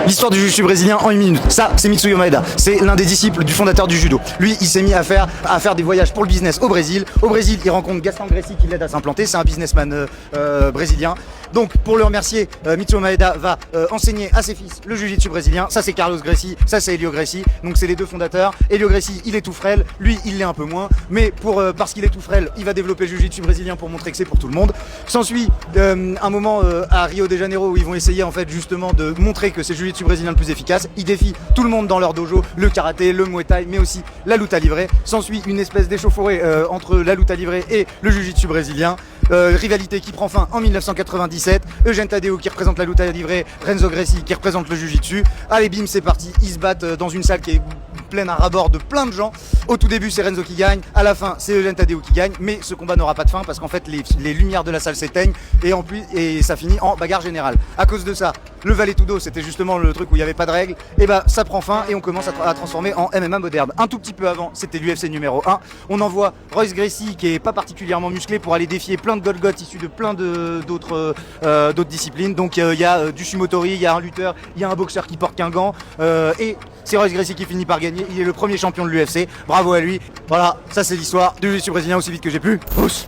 L'histoire du jiu-jitsu brésilien en une minute. Ça, c'est Mitsuyo Maeda. C'est l'un des disciples du fondateur du judo. Lui, il s'est mis à faire des voyages pour le business au Brésil. Au Brésil, il rencontre Gaston Grécy qui l'aide à s'implanter. C'est un businessman brésilien. Donc, pour le remercier, Mitsuyo Maeda va enseigner à ses fils le jiu-jitsu brésilien. Ça, c'est Carlos Gracie. Ça, c'est Helio Gracie. Donc, c'est les deux fondateurs. Helio Gracie, il est tout frêle. Lui, il l'est un peu moins. Mais parce qu'il est tout frêle, il va développer le jiu-jitsu brésilien pour montrer que c'est pour tout le monde. S'ensuit un moment à Rio de Janeiro où ils vont essayer en fait justement de montrer que c'est le jiu-jitsu brésilien le plus efficace. Ils défient tout le monde dans leur dojo, le karaté, le muay thai, mais aussi la lutte livrée. S'ensuit une espèce d'échauffourée entre la lutte livrée et le jiu-jitsu brésilien. Rivalité qui prend fin en 1997. Eugène Tadeo qui représente la lutte livrée, Renzo Gracie qui représente le jiu-jitsu. Allez bim, c'est parti. Ils se battent dans une salle qui est pleine à ras-bord de plein de gens. Au tout début, c'est Renzo qui gagne. À la fin, c'est Eugène Tadeo qui gagne. Mais ce combat n'aura pas de fin parce qu'en fait, les lumières de la salle s'éteignent et ça finit en bagarre générale. À cause de ça, le Vale Tudo, c'était justement le truc où il n'y avait pas de règles. Et bah, ça prend fin et on commence à transformer en MMA moderne. Un tout petit peu avant, c'était l'UFC numéro 1. On envoie Royce Gracie, qui est pas particulièrement musclé, pour aller défier plein de Golgoth issus de plein d'autres disciplines. Donc il y a du sumotori, il y a un lutteur, il y a un boxeur qui porte qu'un gant. Et c'est Royce Gracie qui finit par gagner. Il est le premier champion de l'UFC. Bravo à lui. Voilà, ça c'est l'histoire du jiu-jitsu brésilien aussi vite que j'ai pu. Pousse.